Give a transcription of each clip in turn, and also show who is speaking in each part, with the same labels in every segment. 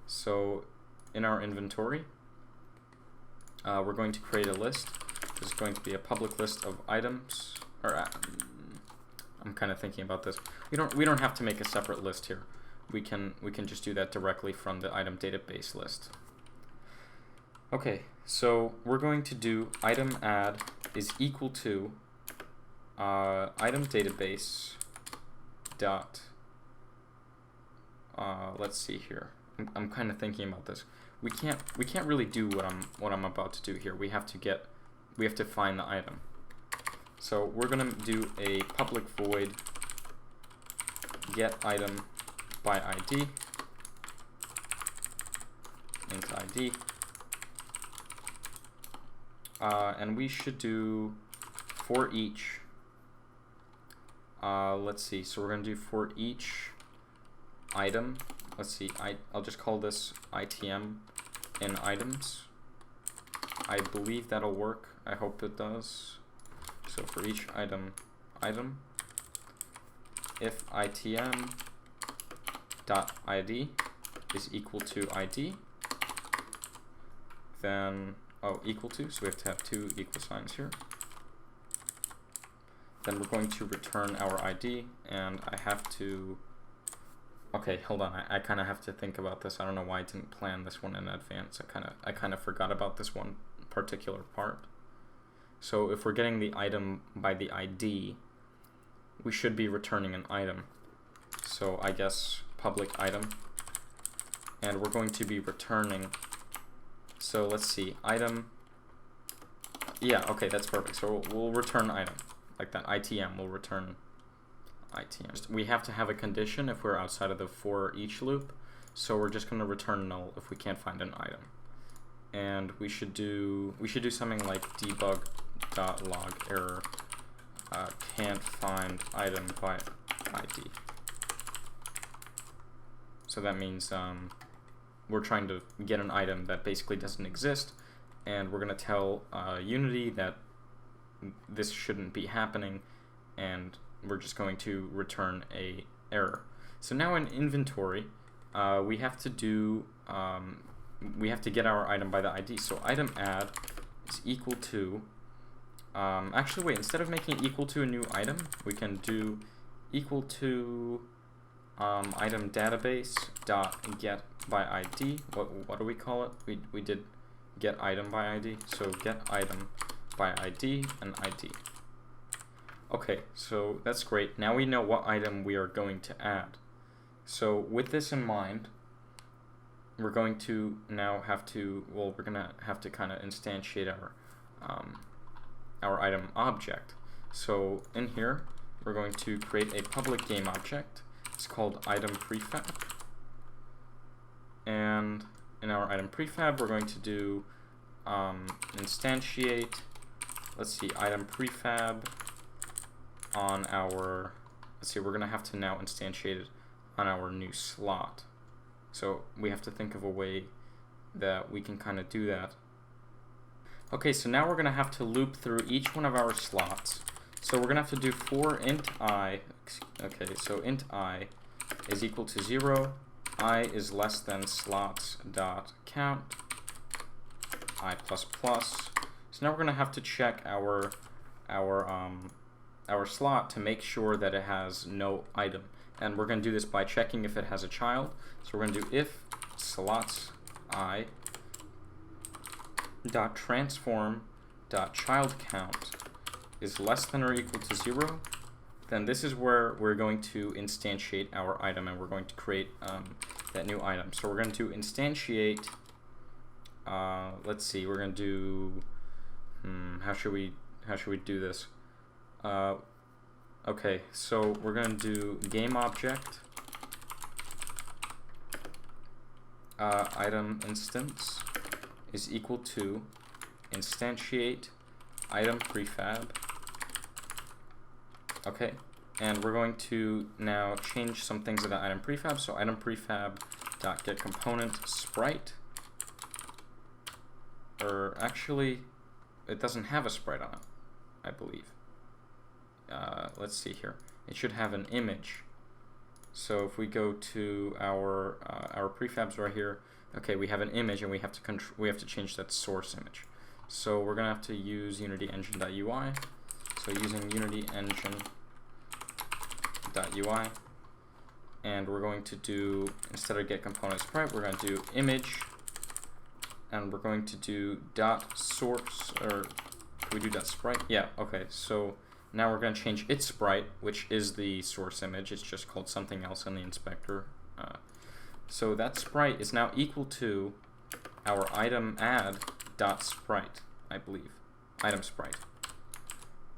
Speaker 1: So in our inventory, we're going to create a list. There's going to be a public list of items, or I'm kind of thinking about this. We don't have to make a separate list here. We can just do that directly from the item database list. Okay, so we're going to do item add is equal to item database dot let's see here. I'm kind of thinking about this. We can't really do what I'm about to do here. We have to find the item. So we're gonna do a public void get item by ID int ID, and we should do for each. Let's see. So we're gonna do for each item. Let's see. I'll just call this ITM in items. I believe that'll work. I hope it does. So for each item, if ITM dot ID is equal to ID, then equal to. So we have to have two equal signs here. Then we're going to return our ID, and I have to. Okay, hold on. I kind of have to think about this. I don't know why I didn't plan this one in advance. I kind of forgot about this one particular part. So if we're getting the item by the ID, we should be returning an item. So I guess public item, and we're going to be returning. So let's see, item. Yeah, okay, that's perfect. So we'll return item like that. ITM will return ITM. We have to have a condition if we're outside of the for each loop. So we're just going to return null if we can't find an item. And we should do something like debug.log error can't find item by ID. So that means we're trying to get an item that basically doesn't exist, and we're going to tell Unity that this shouldn't be happening, and we're just going to return a error. So now in inventory, we have to do we have to get our item by the ID. So item add is equal to. Actually, wait. Instead of making it equal to a new item, we can do equal to item database dot get by ID. What do we call it? We did get item by ID. So get item by ID and ID. Okay, so that's great. Now we know what item we are going to add. So with this in mind, we're going to now have to, well, we're gonna have to kind of instantiate our item object. So in here, we're going to create a public game object. It's called item prefab. And in our item prefab, we're going to do instantiate, let's see, item prefab on our, let's see, we're going to have to now instantiate it on our new slot. So we have to think of a way that we can kind of do that. Okay, so now we're going to have to loop through each one of our slots. So we're going to have to do for int I, okay, so int I is equal to 0, I is less than slots dot count, I plus plus. So now we're going to have to check our slot to make sure that it has no item. And we're going to do this by checking if it has a child. So we're going to do if slots I dot transform dot child count is less than or equal to 0, then this is where we're going to instantiate our item, and we're going to create that new item. So we're going to instantiate, let's see, we're going to do, how should we do this? Okay, so we're going to do game object item instance is equal to instantiate item prefab. Okay, and we're going to now change some things in the item prefab. So item prefab dot get component sprite, or actually it doesn't have a sprite on it, I believe. Let's see here. It should have an image. So if we go to our prefabs right here, okay, we have an image and we have to change that source image. So we're gonna have to use Unity engine.ui. So using Unity engine.ui, and we're going to do, instead of get component sprite, we're going to do image, and we're going to do dot source, or can we do dot sprite? Yeah, okay, so now we're going to change its sprite, which is the source image. It's just called something else in the inspector. So that sprite is now equal to our item add dot sprite, I believe, item sprite.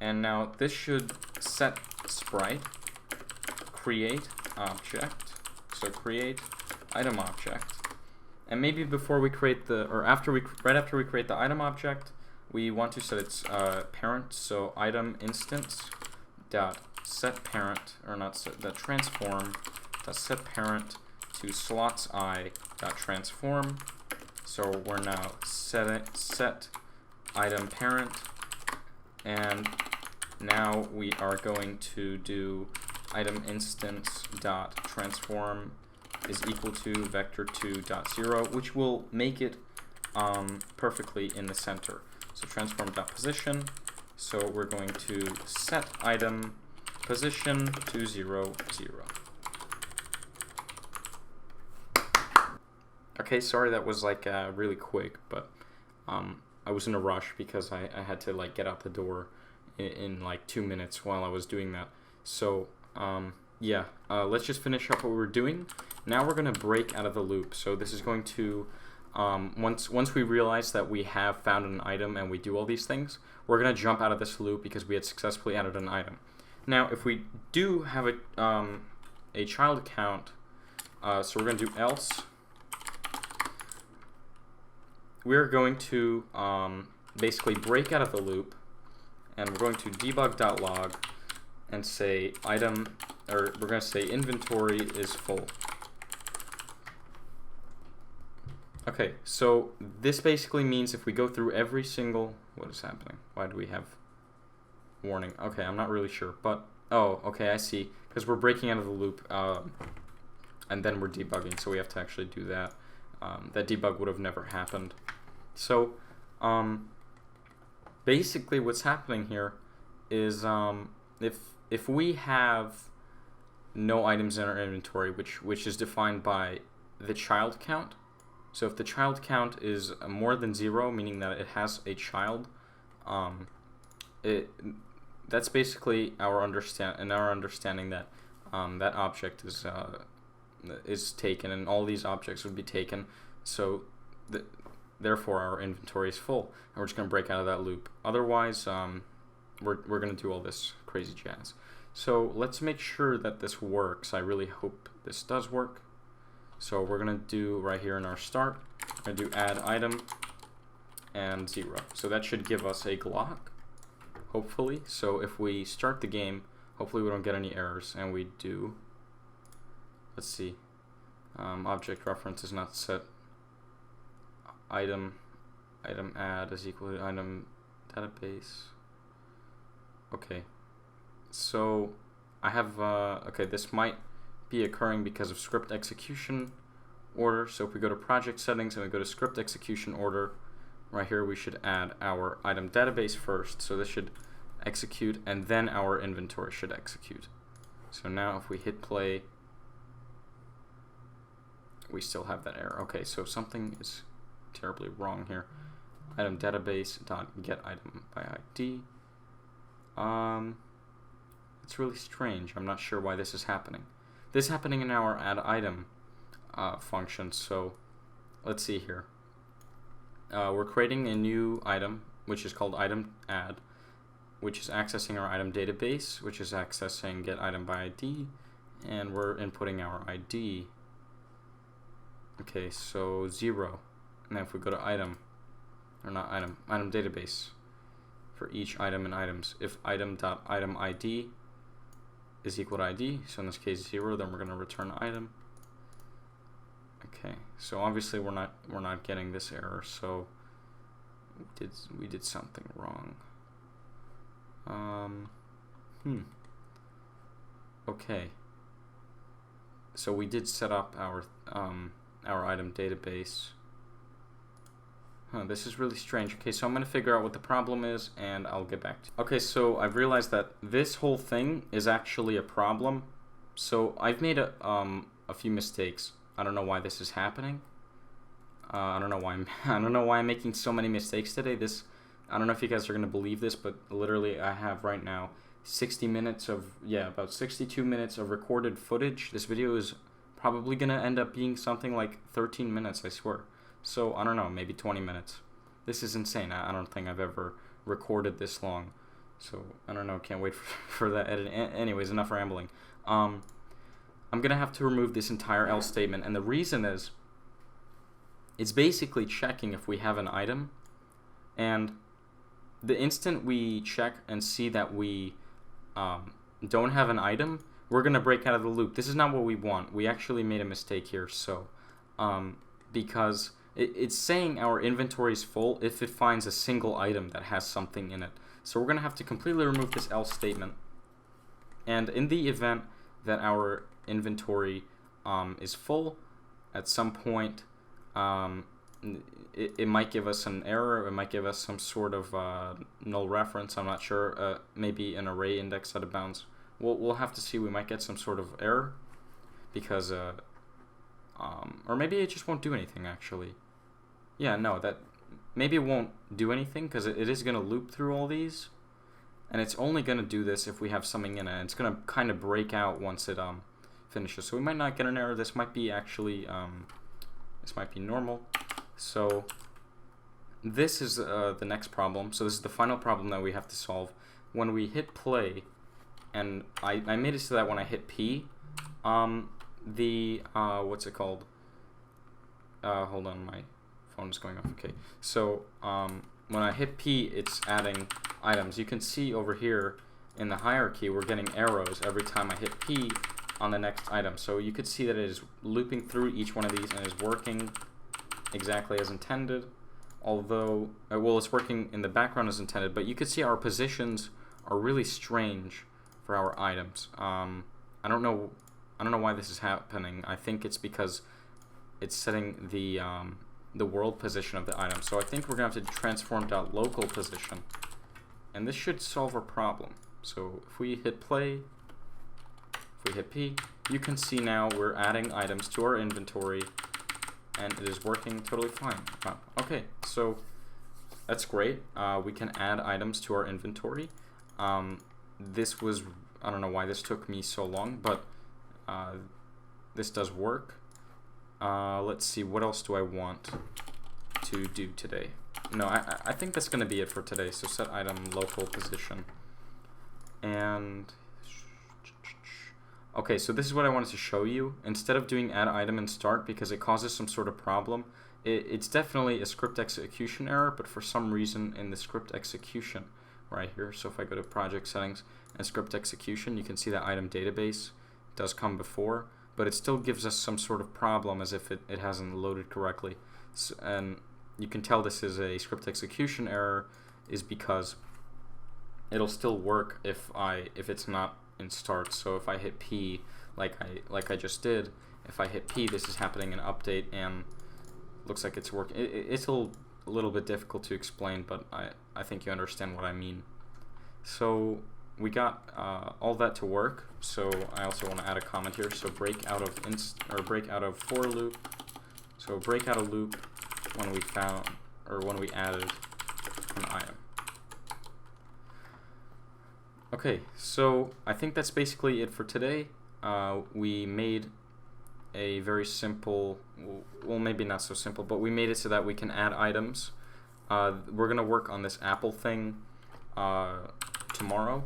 Speaker 1: And now this should set sprite, create object, so create item object, and maybe before we create the, or after we, right after we create the item object, we want to set its parent, so item instance dot set parent, or not set, that transform dot set parent to slots I dot transform. So we're now set item parent, and now we are going to do item instance dot transform is equal to vector2 dot 0, which will make it perfectly in the center. So transform dot position. So we're going to set item position to 0, 0. Okay, sorry that was like really quick, but I was in a rush because I had to like get out the door in like 2 minutes while I was doing that. So yeah, let's just finish up what we were doing. Now we're going to break out of the loop. So this is going to, once we realize that we have found an item and we do all these things, we're going to jump out of this loop because we had successfully added an item. Now if we do have a child count, so we're going to do else. We're going to basically break out of the loop, and we're going to debug.log and say item, or we're going to say inventory is full. Okay, so this basically means if we go through every single, what is happening? Why do we have warning? Okay, I'm not really sure, but, oh, okay, I see. Because we're breaking out of the loop, and then we're debugging, so we have to actually do that. That debug would have never happened. So, basically what's happening here is, if we have no items in our inventory, which is defined by the child count. So if the child count is more than 0, meaning that it has a child, that's basically our understanding that that object is taken, and all these objects would be taken. So therefore our inventory is full, and we're just going to break out of that loop. Otherwise, we're going to do all this crazy jazz. So let's make sure that this works. I really hope this does work. So we're going to do right here in our start, we're going to do add item and 0. So that should give us a Glock, hopefully. So if we start the game, hopefully we don't get any errors, and we do. Let's see. Object reference is not set. Item add is equal to item database. Okay. So I have, okay, this might be occurring because of script execution order. So if we go to project settings and we go to script execution order, right here we should add our item database first. So this should execute, and then our inventory should execute. So now if we hit play, we still have that error. Okay, so something is terribly wrong here. Item database dot get item by ID. It's really strange. I'm not sure why this is happening. This is happening in our add item function. So let's see here. We're creating a new item, which is called item add, which is accessing our item database, which is accessing get item by ID, and we're inputting our ID. Okay, so 0. And then if we go to item, or not item, item database, for each item and items, if item.item ID is equal to ID, so in this case 0, then we're going to return item. Okay, so obviously we're not getting this error, so we did something wrong. Okay. so we did set up our item database. This is really strange. Okay, so I'm going to figure out what the problem is, and I'll get back to you. Okay, so I've realized that this whole thing is actually a problem. So I've made a few mistakes. I don't know why this is happening. I don't know why I'm making so many mistakes today. I don't know if you guys are going to believe this, but literally I have right now 60 minutes of, about 62 minutes of recorded footage. This video is probably going to end up being something like 13 minutes, I swear. So, I don't know, maybe 20 minutes. This is insane. I don't think I've ever recorded this long. So, I don't know, can't wait for that editing. Anyways, enough rambling. I'm going to have to remove this entire else statement, and the reason is, it's basically checking if we have an item, and the instant we check and see that we don't have an item, we're going to break out of the loop. This is not what we want. We actually made a mistake here, so, because it's saying our inventory is full if it finds a single item that has something in it. So we're going to have to completely remove this else statement. And in the event that our inventory is full, at some point, it might give us an error. It might give us some sort of null reference. I'm not sure. Maybe an array index out of bounds. We'll have to see. We might get some sort of error because, or maybe it just won't do anything actually. Yeah, no, maybe it won't do anything because it is going to loop through all these, and it's only going to do this if we have something in it. It's going to kind of break out once it finishes. So we might not get an error. This might be actually this might be normal. So this is the next problem. So this is the final problem that we have to solve. When we hit play, and I made it so that when I hit P, what's it called? Hold on, my phone is going off. Okay, so when I hit P, it's adding items. You can see over here in the hierarchy, we're getting arrows every time I hit P on the next item. So you could see that it is looping through each one of these and is working exactly as intended. Although, well, it's working in the background as intended, but you could see our positions are really strange for our items. I don't know why this is happening. I think it's because it's setting the world position of the item. So I think we're going to have to transform.local position, and this should solve our problem. So if we hit play, if we hit P, you can see now we're adding items to our inventory, and it is working totally fine. Okay, so that's great. We can add items to our inventory. This was, I don't know why this took me so long, but this does work. Let's see, what else do I want to do today? No, I think that's going to be it for today. So set item local position. And okay, so this is what I wanted to show you. Instead of doing add item and start because it causes some sort of problem, it's definitely a script execution error, but for some reason in the script execution right here, so if I go to project settings and script execution, you can see that item database does come before, but it still gives us some sort of problem as if it hasn't loaded correctly. So, and you can tell this is a script execution error is because it'll still work if it's not in start. So if I hit P like I just did, if I hit P, this is happening in update and looks like it's working. It's a little bit difficult to explain, but I think you understand what I mean. So we got all that to work. So I also want to add a comment here. So break out of for loop. So break out a loop when we found or when we added an item. Okay, so I think that's basically it for today. We made a very simple, well, maybe not so simple, but we made it so that we can add items. We're going to work on this Apple thing tomorrow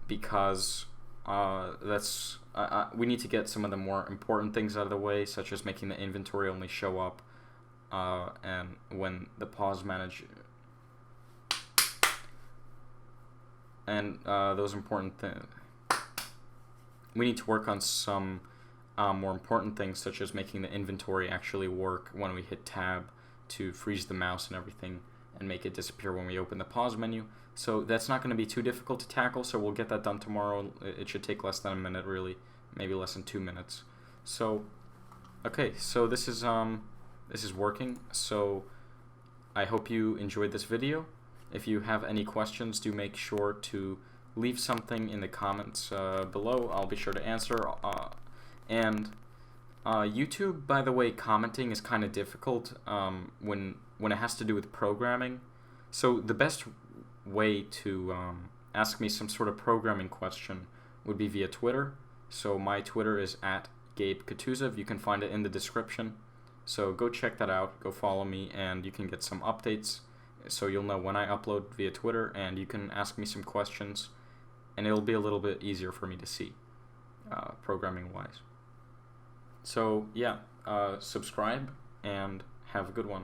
Speaker 1: because we need to get some of the more important things out of the way, such as making the inventory only show up and when the pause manager and those important things. We need to work on some more important things, such as making the inventory actually work when we hit tab to freeze the mouse and everything and make it disappear when we open the pause menu. So that's not going to be too difficult to tackle, so we'll get that done tomorrow. It should take less than a minute, really, maybe less than 2 minutes. So, okay, so this is working. So I hope you enjoyed this video. If you have any questions, do make sure to leave something in the comments below. I'll be sure to answer. And YouTube, by the way, commenting is kind of difficult when it has to do with programming. So the best way to ask me some sort of programming question would be via Twitter. So my Twitter is @GabeKutuzov. You can find it in the description. So go check that out. Go follow me, and you can get some updates. So you'll know when I upload via Twitter, and you can ask me some questions, and it'll be a little bit easier for me to see, programming-wise. So yeah, subscribe, and have a good one.